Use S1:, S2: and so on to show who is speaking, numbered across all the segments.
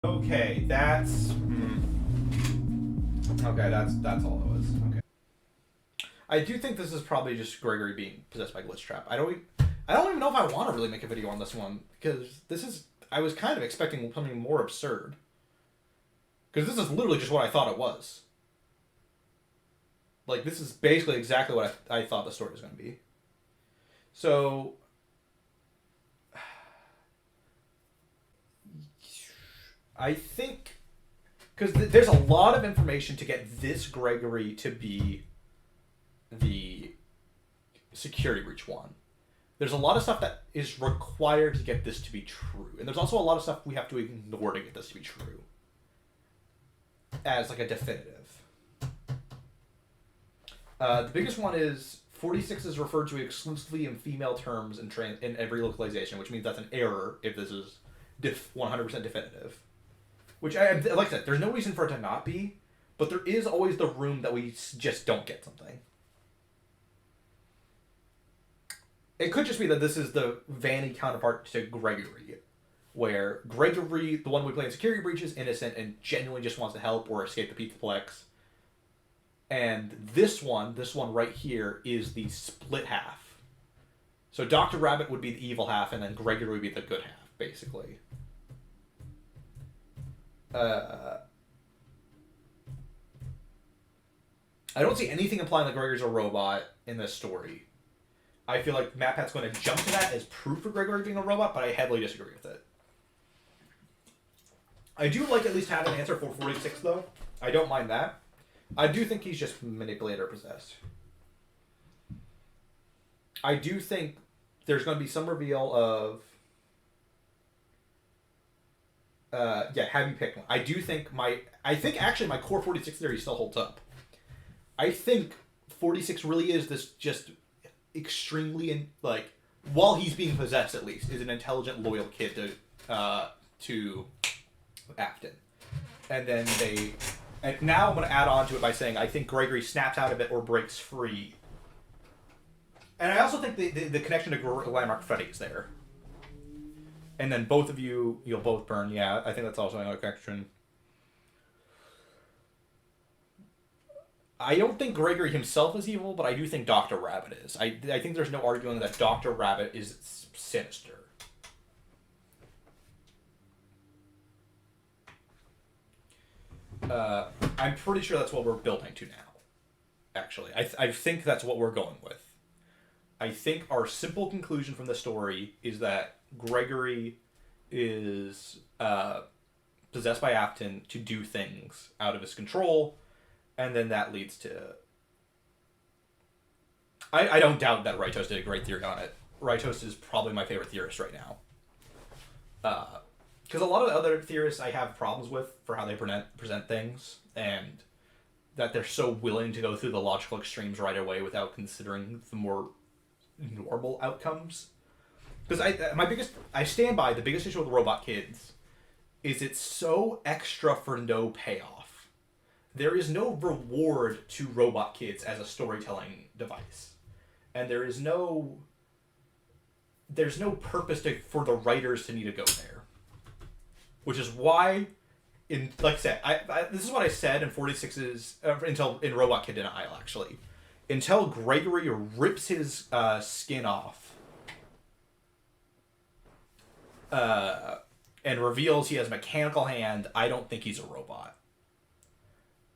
S1: Okay, that's... Okay, that's all it was. Okay. I do think this is probably just Gregory being possessed by Glitch Trap. I don't even know if I want to really make a video on this one, because this is... I was kind of expecting something more absurd. Because this is literally just what I thought it was. Like, this is basically exactly what I thought the story was going to be. So... I think... Because there's a lot of information to get this Gregory to be the security breach one. There's a lot of stuff that is required to get this to be true. And there's also a lot of stuff we have to ignore to get this to be true. As, like, a definitive. The biggest one is 46 is referred to exclusively in female terms in every localization, which means that's an error if this is 100% definitive. Which, like I said, there's no reason for it to not be, but there is always the room that we just don't get something. It could just be that this is the Vanny counterpart to Gregory, where Gregory, the one we play in Security Breach, is innocent and genuinely just wants to help or escape the Pizzaplex. And this one right here, is the split half. So Dr. Rabbit would be the evil half, and then Gregory would be the good half, basically. I don't see anything implying that Gregory's a robot in this story. I feel like MatPat's going to jump to that as proof for Gregory being a robot, but I heavily disagree with it. I do like at least have an answer for 46, though. I don't mind that. I do think he's just manipulated or possessed. I do think there's going to be some reveal of... have you picked one? I do think actually my core 46 theory still holds up. I think 46 really is this just extremely, while he's being possessed at least, is an intelligent, loyal kid to Afton. And then and now I'm going to add on to it by saying I think Gregory snaps out of it or breaks free. And I also think the connection to Landmark Freddy is there. And then both of you'll both burn. Yeah, I think that's also another connection. I don't think Gregory himself is evil, but I do think Dr. Rabbit is. I think there's no arguing that Dr. Rabbit is sinister. I'm pretty sure that's what we're building to now. Actually, I think that's what we're going with. I think our simple conclusion from the story is that Gregory is possessed by Afton to do things out of his control, and then that leads to... I don't doubt that Rytos did a great theory on it. Rytos is probably my favorite theorist right now. Because a lot of the other theorists I have problems with for how they present things, and that they're so willing to go through the logical extremes right away without considering the more normal outcomes. Because I stand by the biggest issue with Robot Kids is it's so extra for no payoff. There is no reward to Robot Kids as a storytelling device, and there's no purpose for the writers to need to go there. Which is why, like I said, this is what I said in 46's in Robot Kid Denial actually. Until Gregory rips his skin off and reveals he has a mechanical hand, I don't think he's a robot.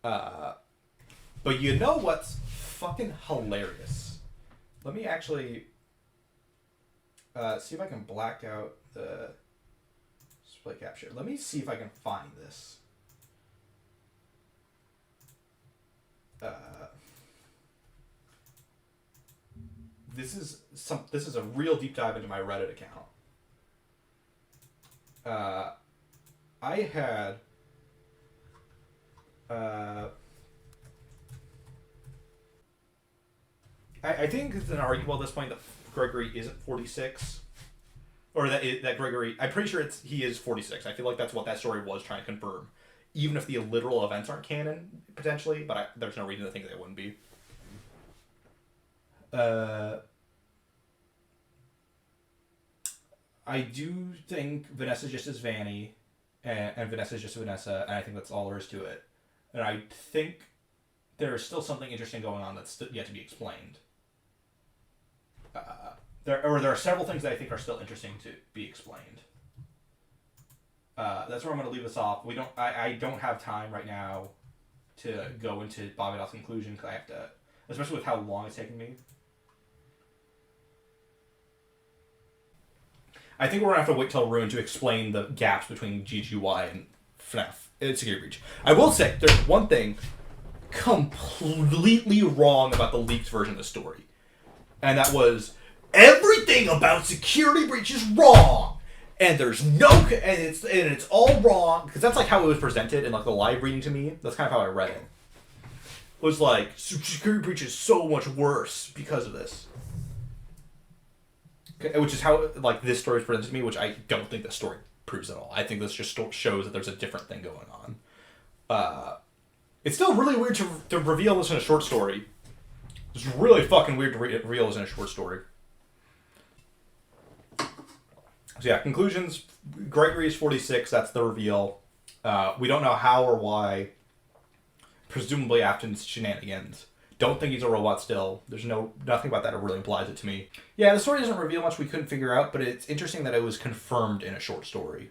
S1: But you know what's fucking hilarious? Let me actually see if I can black out the display capture. Let me see if I can find this. This is a real deep dive into my Reddit account. I had I think it's arguable at this point that Gregory isn't 46, or that Gregory. I'm pretty sure he is 46. I feel like that's what that story was trying to confirm, even if the literal events aren't canon potentially. But there's no reason to think they wouldn't be. I do think Vanessa just is Vanny. and Vanessa's just Vanessa, and I think that's all there is to it. And I think there is still something interesting going on that's yet to be explained. There are several things that I think are still interesting to be explained. That's where I'm going to leave this off. I don't have time right now to go into Bobadil's conclusion because I have to, especially with how long it's taken me. I think we're going to have to wait till Ruin to explain the gaps between GGY and FNAF Security Breach. I will say, there's one thing completely wrong about the leaked version of the story. And that was, everything about Security Breach is wrong! And there's it's all wrong, because that's like how it was presented in like the live reading to me. That's kind of how I read it. It was like, Security Breach is so much worse because of this. Which is how like this story is presented to me, which I don't think the story proves at all. I think this just shows that there's a different thing going on. It's still really weird to reveal this in a short story. It's really fucking weird to reveal this in a short story. So yeah, conclusions. Gregory is 46. That's the reveal. We don't know how or why. Presumably after shenanigans. Don't think he's a robot still. There's nothing about that that really implies it to me. Yeah, the story doesn't reveal much we couldn't figure out, but it's interesting that it was confirmed in a short story.